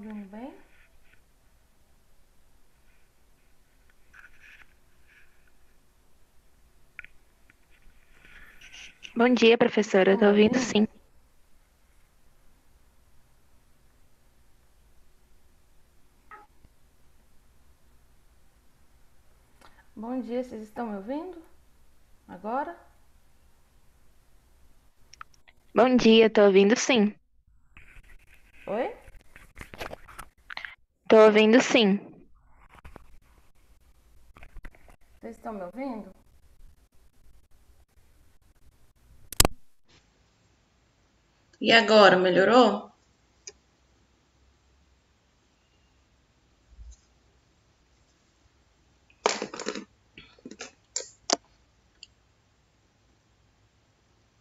ouvindo bem? Bom dia, professora. Eu Estão tô me ouvindo ouvindo? sim. Bom dia, vocês estão me ouvindo? Agora? Bom dia, tô ouvindo sim. Oi? Tô ouvindo sim. Vocês estão me ouvindo? E agora, melhorou?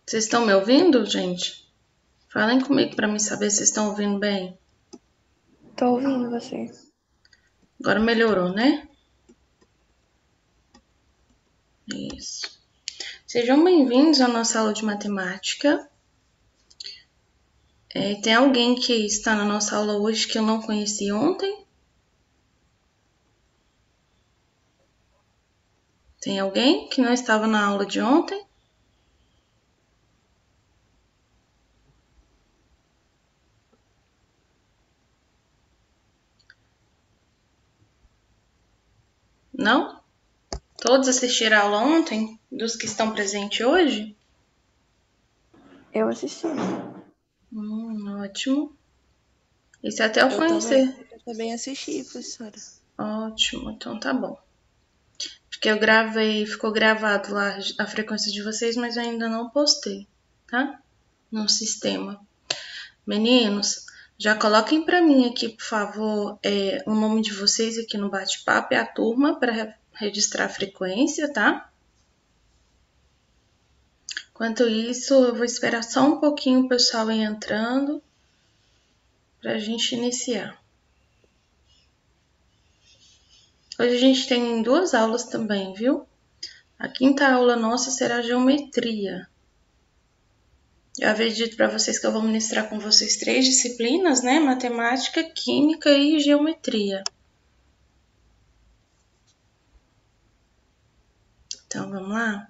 Vocês estão me ouvindo, gente? Falem comigo para mim saber se vocês estão ouvindo bem. Tô ouvindo você. Agora melhorou, né? Isso. Sejam bem-vindos à nossa aula de matemática. Tem alguém que está na nossa aula hoje que eu não conheci ontem? Tem alguém que não estava na aula de ontem? Não? Todos assistiram a aula ontem? Dos que estão presentes hoje? Eu assisti. Ótimo. Esse até eu conhecer. Eu também assisti, professora. Ótimo, então tá bom. Porque eu gravei, ficou gravado lá a frequência de vocês, mas eu ainda não postei, tá? No sistema. Meninos, já coloquem para mim aqui, por favor, o nome de vocês aqui no bate-papo e a turma para registrar a frequência, tá? Enquanto isso, eu vou esperar só um pouquinho o pessoal ir entrando para a gente iniciar. Hoje a gente tem duas aulas também, viu? A quinta aula nossa será geometria. Eu havia dito para vocês que eu vou ministrar com vocês 3 disciplinas, né? Matemática, Química e Geometria. Então, vamos lá?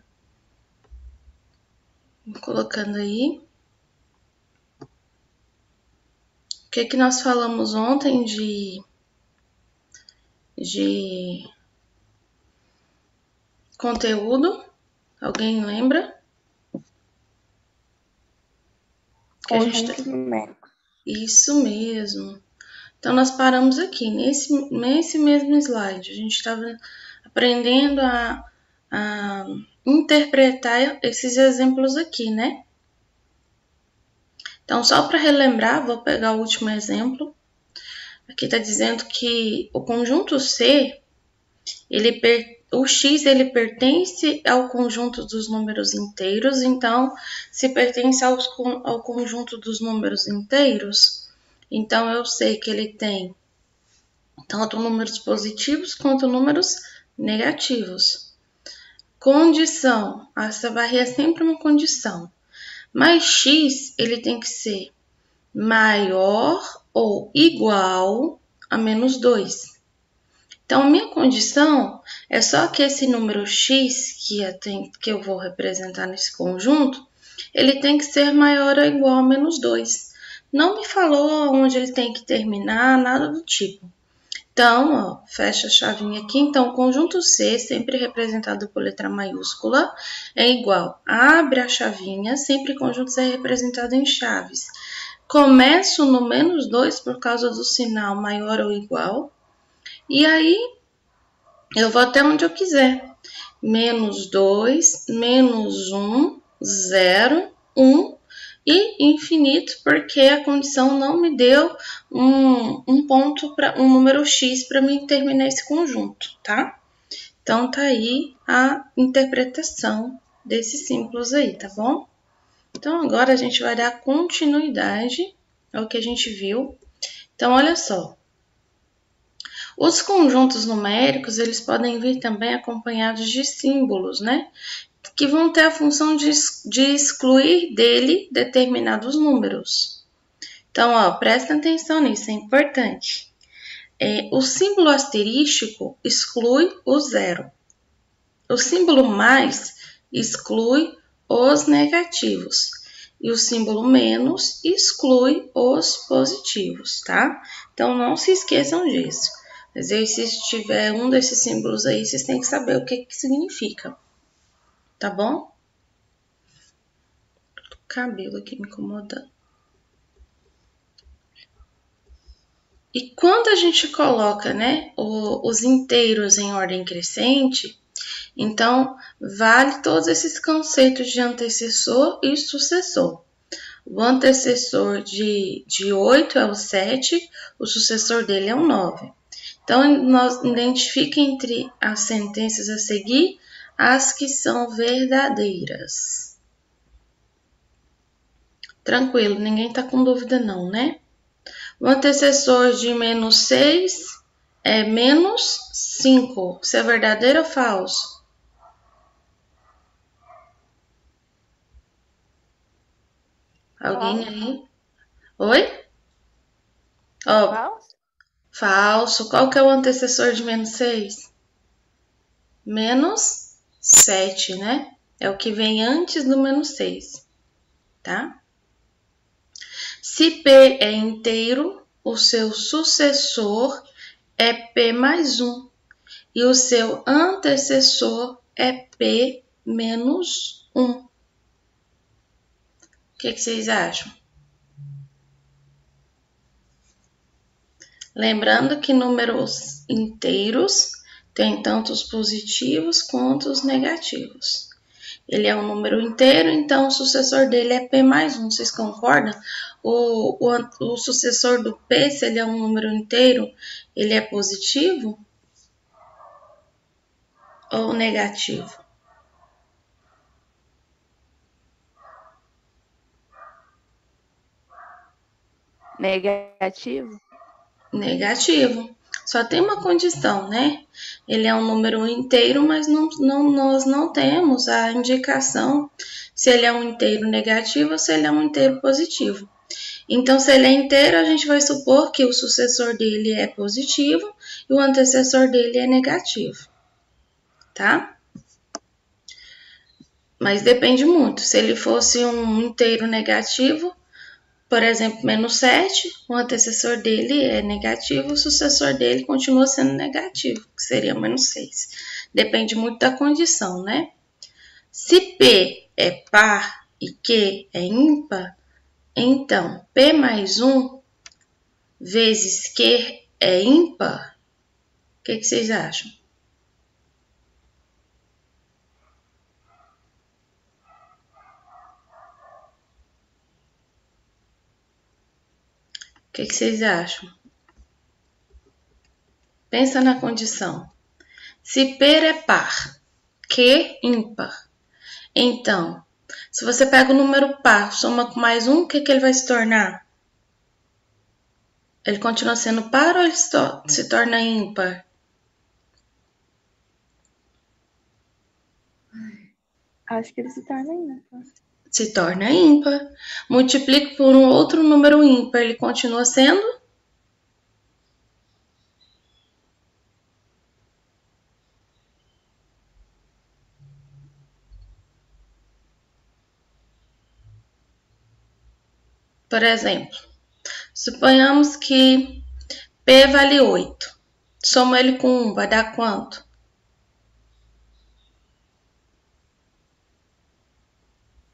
Vou colocando aí. O que nós falamos ontem de conteúdo? Alguém lembra? Que a gente Conjuntos numéricos. Isso mesmo. Então, nós paramos aqui, nesse mesmo slide. A gente estava aprendendo a interpretar esses exemplos aqui, né? Então, só para relembrar, vou pegar o último exemplo. Aqui está dizendo que o conjunto C, o x ele pertence ao conjunto dos números inteiros. Então, se pertence ao conjunto dos números inteiros, então eu sei que ele tem tanto números positivos quanto números negativos. Condição, essa barra é sempre uma condição. Mas x ele tem que ser maior ou igual a menos 2. Então, a minha condição é só que esse número x, que eu vou representar nesse conjunto, ele tem que ser maior ou igual a menos 2. Não me falou onde ele tem que terminar, nada do tipo. Então, ó, fecha a chavinha aqui. Então, o conjunto C, sempre representado por letra maiúscula, é igual. Abre a chavinha, sempre conjunto C é representado em chaves. Começo no menos 2 por causa do sinal maior ou igual. E aí, eu vou até onde eu quiser. Menos 2, menos 1, 0, 1 e infinito, porque a condição não me deu um ponto, um número x para mim terminar esse conjunto, tá? Então, tá aí a interpretação desses símbolos aí, tá bom? Então, agora a gente vai dar continuidade ao que a gente viu. Então, olha só. Os conjuntos numéricos, eles podem vir também acompanhados de símbolos, né? Que vão ter a função de excluir dele determinados números. Então, ó, presta atenção nisso, é importante. O símbolo asterístico exclui o zero. O símbolo mais exclui os negativos. E o símbolo menos exclui os positivos, tá? Então, não se esqueçam disso. Às vezes, se tiver um desses símbolos aí, vocês têm que saber o que significa. Tá bom? O cabelo aqui me incomodando. E quando a gente coloca, né, os inteiros em ordem crescente, então vale todos esses conceitos de antecessor e sucessor. O antecessor de 8 é o 7, o sucessor dele é o 9. Então, nós identifiquem entre as sentenças a seguir as que são verdadeiras. Tranquilo, ninguém está com dúvida não, né? O antecessor de menos 6 é menos 5. Isso é verdadeiro ou falso? Alguém aí? Oi? Ó, Falso? falso. Qual que é o antecessor de menos 6? Menos 7, né? É o que vem antes do menos 6, tá? Se P é inteiro, o seu sucessor é P mais 1 e o seu antecessor é P menos 1. O que vocês acham? Lembrando que números inteiros têm tanto os positivos quanto os negativos. Ele é um número inteiro, então o sucessor dele é P mais 1. Vocês concordam? O sucessor do P, se ele é um número inteiro, ele é positivo ou negativo? Negativo? Negativo. Só tem uma condição, né? Ele é um número inteiro, mas nós não temos a indicação se ele é um inteiro negativo ou se ele é um inteiro positivo. Então, se ele é inteiro, a gente vai supor que o sucessor dele é positivo e o antecessor dele é negativo, tá? Mas depende muito. Se ele fosse um inteiro negativo, por exemplo, menos 7, o antecessor dele é negativo, o sucessor dele continua sendo negativo, que seria menos 6. Depende muito da condição, né? Se P é par e Q é ímpar, então P mais 1 vezes Q é ímpar. O que vocês acham? O que vocês acham? Pensa na condição. Se P é par, Q ímpar. Então, se você pega o número par, soma com mais 1, o que ele vai se tornar? Ele continua sendo par ou ele se torna ímpar? Acho que ele se torna ímpar. Se torna ímpar. Multiplico por um outro número ímpar, ele continua sendo? Por exemplo, suponhamos que P vale 8. Soma ele com 1, vai dar quanto?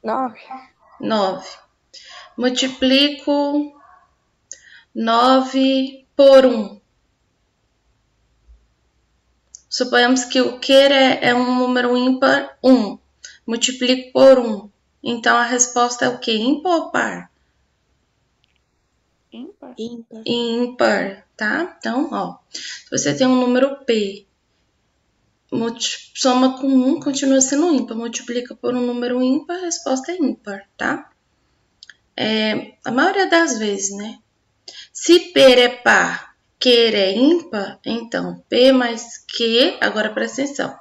9. 9. Multiplico 9 por 1. Suponhamos que o Q é um número ímpar 1. Multiplico por 1. Então, a resposta é o quê? Ímpar ou par? Ímpar? Ímpar. Ímpar, tá? Então, ó, se você tem um número P, soma com 1, continua sendo ímpar. Multiplica por um número ímpar, a resposta é ímpar, tá? A maioria das vezes, né? Se P é par, Q é ímpar, então P mais Q, agora presta atenção.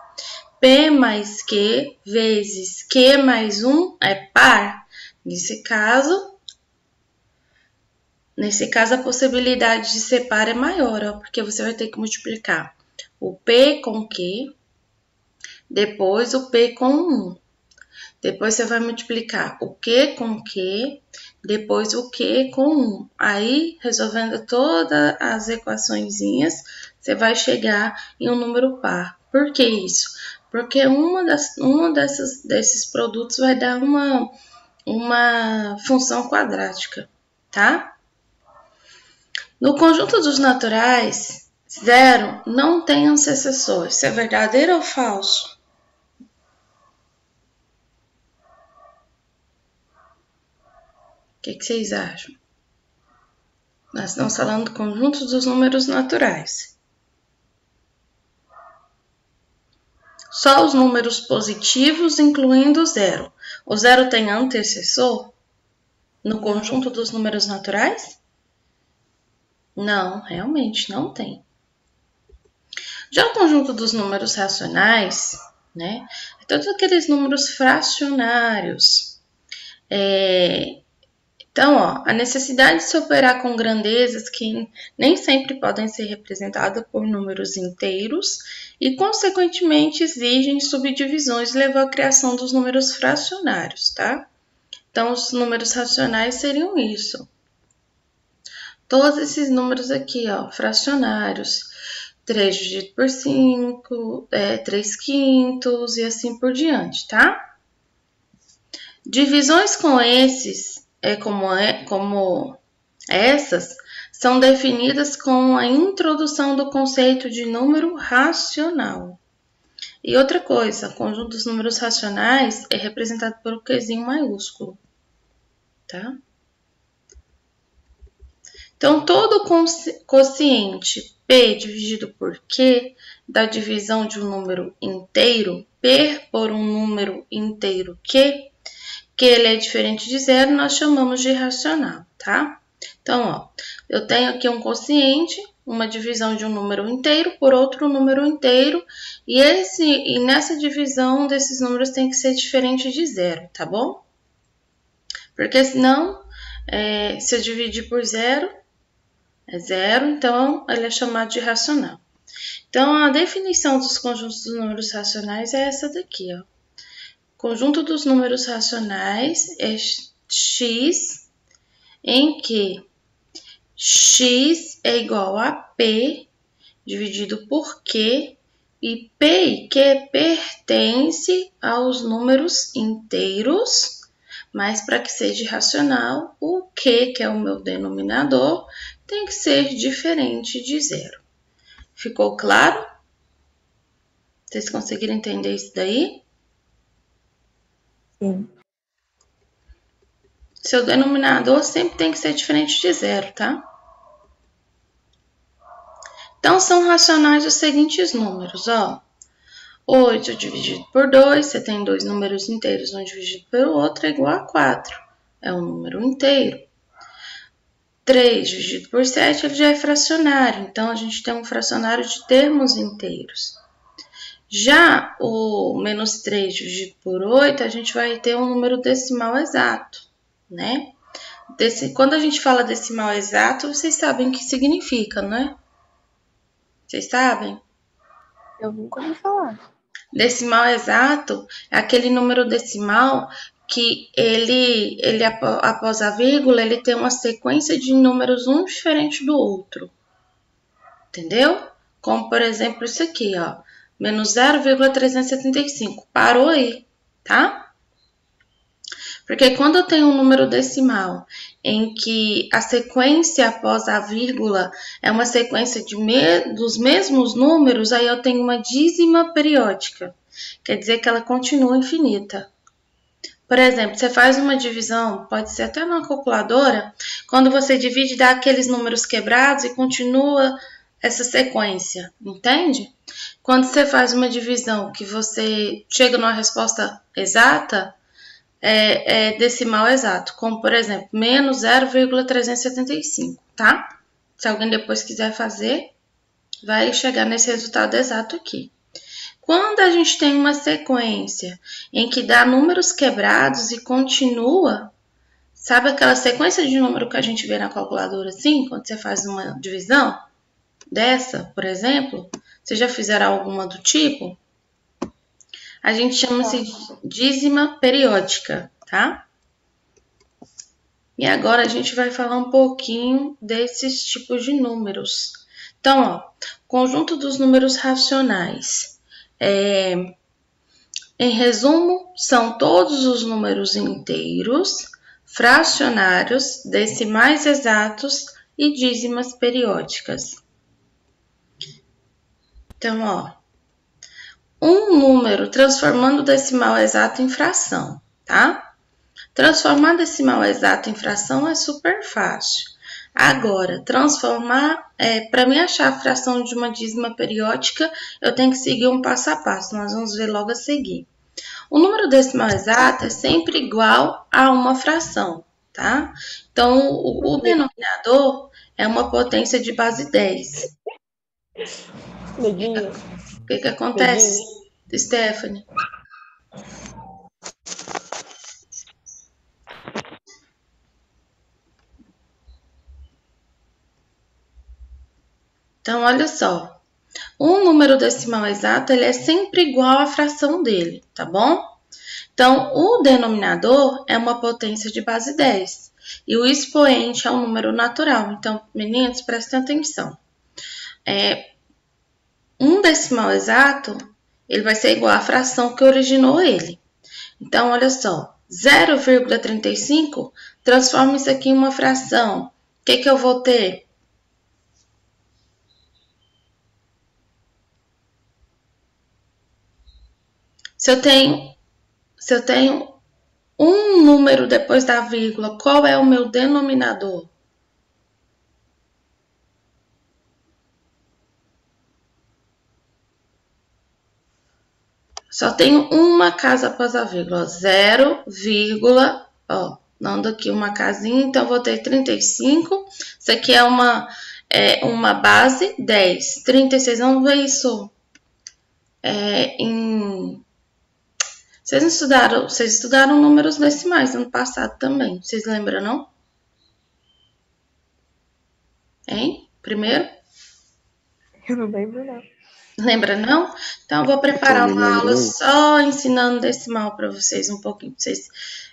P mais Q vezes Q mais 1 é par. Nesse caso, Nesse caso, a possibilidade de ser par é maior, ó, porque você vai ter que multiplicar o P com Q, depois o P com 1. Depois você vai multiplicar o Q com Q, depois o Q com 1. Aí, resolvendo todas as equaçõezinhas, você vai chegar em um número par. Por que isso? Porque desses produtos vai dar uma função quadrática, tá? No conjunto dos naturais, 0 não tem antecessor. Isso é verdadeiro ou falso? O que vocês acham? Nós estamos falando do conjunto dos números naturais. Só os números positivos, incluindo o 0. O 0 tem antecessor no conjunto dos números naturais? Não, realmente não tem. Já o conjunto dos números racionais, né? Todos aqueles números fracionários. Então, ó, a necessidade de se operar com grandezas que nem sempre podem ser representadas por números inteiros e, consequentemente, exigem subdivisões, levou à criação dos números fracionários, tá? Então, os números racionais seriam isso. Todos esses números aqui, ó, fracionários, 3 dividido por 5, 3 quintos e assim por diante, tá? Divisões com esses, como essas, são definidas com a introdução do conceito de número racional. E outra coisa, o conjunto dos números racionais é representado por um Qzinho maiúsculo, tá? Então, todo quociente P dividido por Q da divisão de um número inteiro P por um número inteiro Q, que ele é diferente de zero, nós chamamos de racional, tá? Então, ó, eu tenho aqui um quociente, uma divisão de um número inteiro por outro número inteiro, e nessa divisão desses números tem que ser diferente de zero, tá bom? Porque senão, se eu dividir por zero, é zero, então ele é chamado de racional. Então, a definição dos conjuntos dos números racionais é essa daqui, ó. Conjunto dos números racionais é x, em que x é igual a P dividido por Q, e P e Q pertence aos números inteiros, mas para que seja racional, o Q, que é o meu denominador, tem que ser diferente de zero. Ficou claro? Vocês conseguiram entender isso daí? Sim. Seu denominador sempre tem que ser diferente de zero, tá? Então, são racionais os seguintes números, ó. 8 dividido por 2, você tem dois números inteiros, um dividido pelo outro, é igual a 4. É um número inteiro. 3 dividido por 7, ele já é fracionário. Então, a gente tem um fracionário de termos inteiros. Já o menos 3 dividido por 8, a gente vai ter um número decimal exato, né? Quando a gente fala decimal exato, vocês sabem o que significa, não é? Vocês sabem? Eu nunca ouvi falar. Decimal exato é aquele número decimal que ele após a vírgula, ele tem uma sequência de números um diferente do outro. Entendeu? Como, por exemplo, isso aqui, ó. Menos 0,375. Parou aí, tá? Porque quando eu tenho um número decimal em que a sequência após a vírgula é uma sequência dos mesmos números, aí eu tenho uma dízima periódica. Quer dizer que ela continua infinita. Por exemplo, você faz uma divisão, pode ser até numa calculadora, quando você divide, dá aqueles números quebrados e continua essa sequência, entende? Quando você faz uma divisão que você chega numa resposta exata, é decimal exato, como por exemplo, menos 0,375, tá? Se alguém depois quiser fazer, vai chegar nesse resultado exato aqui. Quando a gente tem uma sequência em que dá números quebrados e continua Sabe aquela sequência de número que a gente vê na calculadora assim, quando você faz uma divisão? Dessa, por exemplo? Vocês já fizeram alguma do tipo? A gente chama-se dízima periódica, tá? E agora a gente vai falar um pouquinho desses tipos de números. Então, ó, conjunto dos números racionais. Em resumo, são todos os números inteiros, fracionários, decimais exatos e dízimas periódicas. Então, ó, um número transformando o decimal exato em fração, tá? Transformar decimal exato em fração é super fácil. Agora, transformar, para mim achar a fração de uma dízima periódica, eu tenho que seguir um passo a passo. Nós vamos ver logo a seguir. O número decimal exato é sempre igual a uma fração, tá? Então, o denominador é uma potência de base 10. Neguinho. O que acontece, Stephanie? Então, olha só. Um número decimal exato, ele é sempre igual à fração dele, tá bom? Então, o denominador é uma potência de base 10. E o expoente é um número natural. Então, meninos, prestem atenção. Um decimal exato, ele vai ser igual à fração que originou ele. Então, olha só. 0,35, transforma isso aqui em uma fração. O que eu vou ter? Se eu tenho um número depois da vírgula, qual é o meu denominador? Só tenho uma casa após a vírgula, 0, ó, dando aqui uma casinha, então vou ter 35. Isso aqui é uma base 10. 36, vamos ver isso Vocês estudaram números decimais ano passado também. Vocês lembram, não? Hein? Primeiro? Eu não lembro, não. Lembra, não? Então, eu vou preparar uma aula só ensinando decimal para vocês um pouquinho, para vocês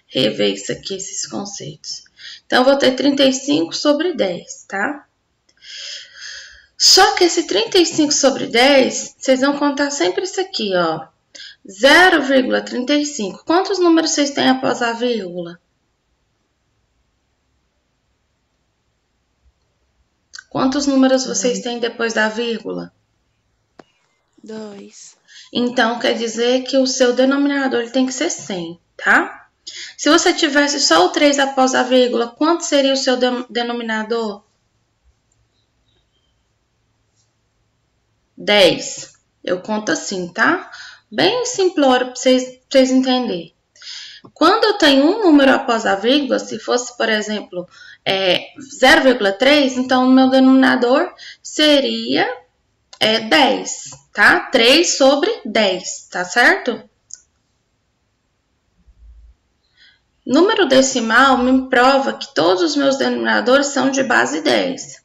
rever isso aqui, esses conceitos. Então, eu vou ter 35 sobre 10, tá? Só que esse 35 sobre 10, vocês vão contar sempre isso aqui, ó. 0,35. Quantos números vocês têm após a vírgula? Quantos números vocês têm depois da vírgula? 2. Então, quer dizer que o seu denominador ele tem que ser 100, tá? Se você tivesse só o 3 após a vírgula, quanto seria o seu denominador? 10. Eu conto assim, tá? Bem simplório para vocês entenderem. Quando eu tenho um número após a vírgula, se fosse, por exemplo, 0,3, então o meu denominador seria 10, tá? 3 sobre 10, tá certo? Número decimal me prova que todos os meus denominadores são de base 10.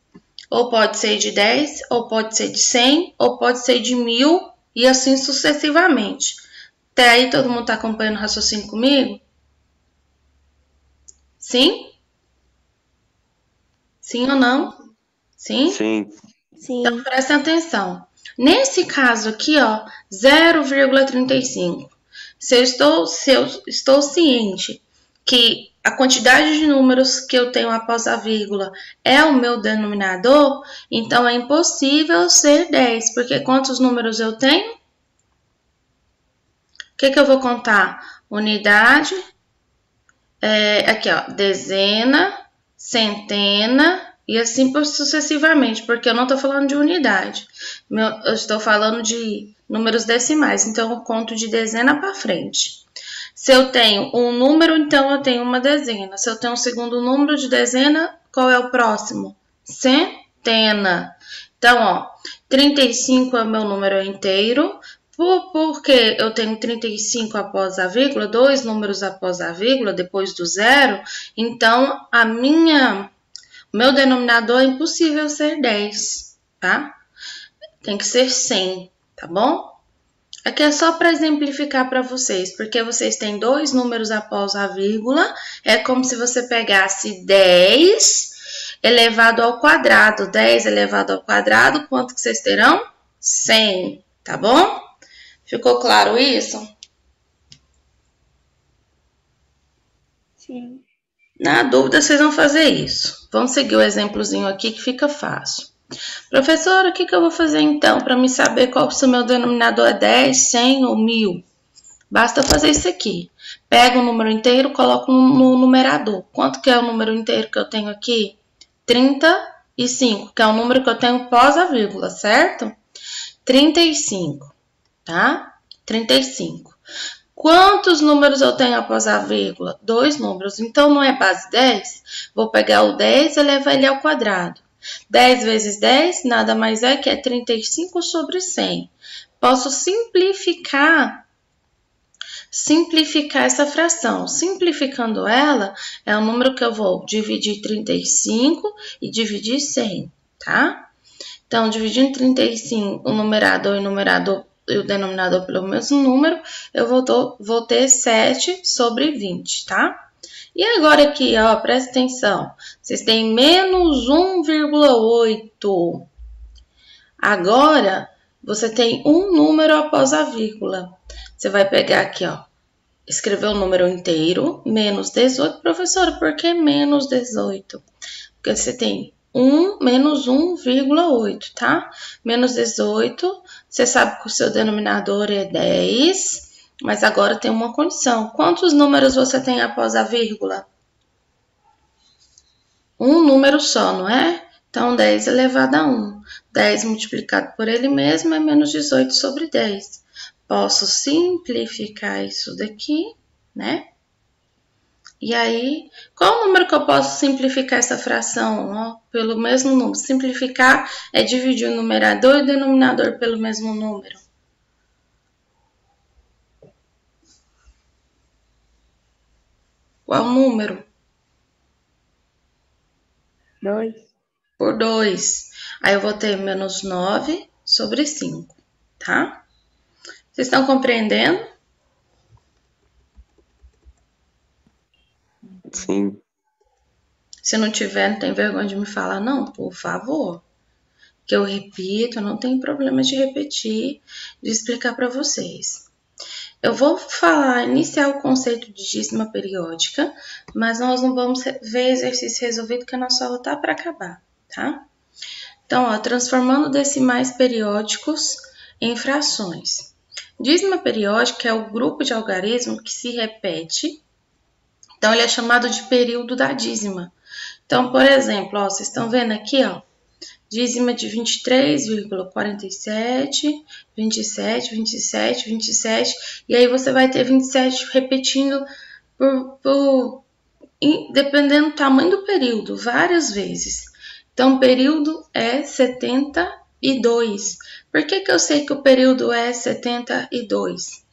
Ou pode ser de 10, ou pode ser de 100, ou pode ser de 1000 e assim sucessivamente. Até aí todo mundo está acompanhando o raciocínio comigo? Sim? Sim ou não? Sim? Sim. Sim. Então, prestem atenção. Nesse caso aqui, ó, 0,35. Se eu estou ciente que a quantidade de números que eu tenho após a vírgula é o meu denominador, então é impossível ser 10, porque quantos números eu tenho? O que eu vou contar? Unidade, aqui ó, dezena, centena e assim sucessivamente, porque eu não estou falando de unidade, eu estou falando de números decimais, então eu conto de dezena para frente. Se eu tenho um número, então eu tenho uma dezena. Se eu tenho um segundo número de dezena, qual é o próximo? Centena. Então, ó, 35 é o meu número inteiro. Porque eu tenho 35 após a vírgula, 2 números após a vírgula, depois do zero, então meu denominador é impossível ser 10, tá? Tem que ser 100, tá bom? Aqui é só para exemplificar para vocês, porque vocês têm 2 números após a vírgula, é como se você pegasse 10 elevado ao quadrado. 10 elevado ao quadrado, quanto que vocês terão? 100, tá bom? Ficou claro isso? Sim. Na dúvida, vocês vão fazer isso. Vamos seguir o exemplozinho aqui que fica fácil. Professora, o que eu vou fazer então para me saber qual se o meu denominador é 10, 100 ou 1000? Basta fazer isso aqui. Pega o número inteiro, coloca no numerador. Quanto que é o número inteiro que eu tenho aqui? 35, que é o número que eu tenho pós a vírgula, certo? 35, tá? 35. Quantos números eu tenho após a vírgula? 2 números. Então, não é base 10? Vou pegar o 10 e levar ele ao quadrado. 10 vezes 10 nada mais é que é 35 sobre 100. Posso simplificar essa fração. Simplificando ela, é o número que eu vou dividir 35 e dividir 100, tá? Então, dividindo 35, o numerador e o denominador pelo mesmo número, eu vou ter 7 sobre 20, tá? E agora aqui, ó, presta atenção. Vocês têm menos 1,8. Agora, você tem um número após a vírgula. Você vai pegar aqui, ó, escrever o número inteiro, menos 18. Professora, por que menos 18? Porque você tem menos 1,8, tá? Menos 18, você sabe que o seu denominador é 10, mas agora tem uma condição. Quantos números você tem após a vírgula? Um número só, não é? Então, 10 elevado a 1. 10 multiplicado por ele mesmo é menos 18 sobre 10. Posso simplificar isso daqui, né? E aí, qual o número que eu posso simplificar essa fração? Ó, pelo mesmo número. Simplificar é dividir o numerador e o denominador pelo mesmo número. Qual número? 2. Por 2. Aí eu vou ter menos 9 sobre 5, tá? Vocês estão compreendendo? Sim. Se não tiver, não tem vergonha de me falar, não, por favor. Que eu repito, não tem problema de repetir, de explicar para vocês. Eu vou iniciar o conceito de dízima periódica, mas nós não vamos ver exercício resolvido, que a nossa aula tá para acabar, tá? Então, ó, transformando decimais periódicos em frações. Dízima periódica é o grupo de algarismo que se repete. Então, ele é chamado de período da dízima. Então, por exemplo, ó, vocês estão vendo aqui, ó, dízima de 23,47, 27, 27, 27, e aí você vai ter 27 repetindo dependendo do tamanho do período, várias vezes. Então, o período é 72. Por que eu sei que o período é 72?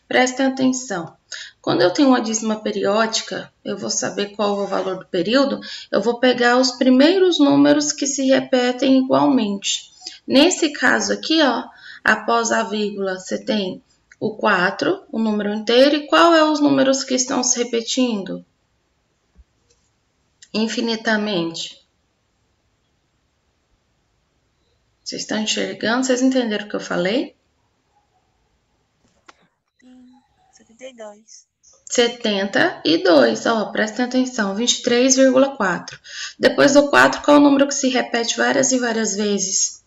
Prestem atenção. Quando eu tenho uma dízima periódica, eu vou saber qual é o valor do período, eu vou pegar os primeiros números que se repetem igualmente. Nesse caso aqui, ó, após a vírgula, você tem o 4, o número inteiro, e qual é os números que estão se repetindo? Infinitamente. Vocês estão enxergando? Vocês entenderam o que eu falei? Sim, 72. 72, ó, prestem atenção, 23,4. Depois do 4, qual é o número que se repete várias e várias vezes?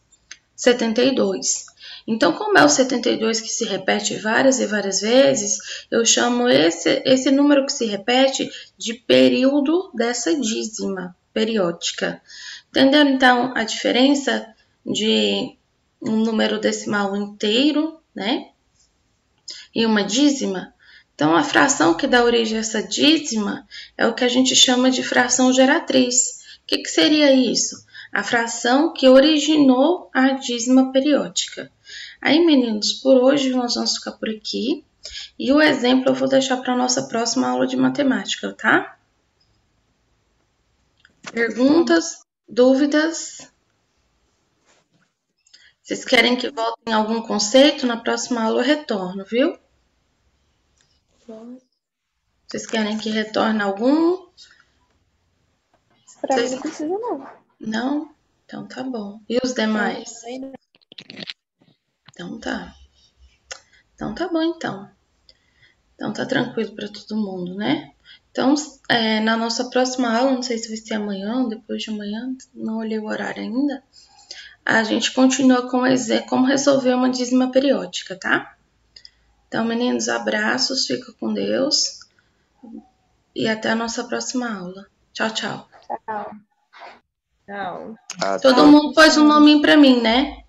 72. Então, como é o 72 que se repete várias e várias vezes, eu chamo esse número que se repete de período dessa dízima periódica. Entenderam, então, a diferença de um número decimal inteiro, né? E uma dízima? Então, a fração que dá origem a essa dízima é o que a gente chama de fração geratriz. O que seria isso? A fração que originou a dízima periódica. Aí, meninos, por hoje nós vamos ficar por aqui. E o exemplo eu vou deixar para a nossa próxima aula de matemática, tá? Perguntas, dúvidas? Vocês querem que volte em algum conceito? Na próxima aula eu retorno, viu? Vocês querem que retorne algum? Pra mim não precisa, não. Não? Então tá bom. E os demais? Então tá. Então tá bom, então. Então tá tranquilo para todo mundo, né? Então, na nossa próxima aula, não sei se vai ser amanhã ou depois de amanhã, não olhei o horário ainda, a gente continua com como resolver uma dízima periódica, tá? Então, meninos, abraços, fica com Deus e até a nossa próxima aula. Tchau, tchau. Tchau. Tchau. Todo mundo pôs um nominho para mim, né?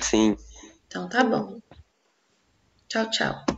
Sim. Então tá bom. Tchau, tchau.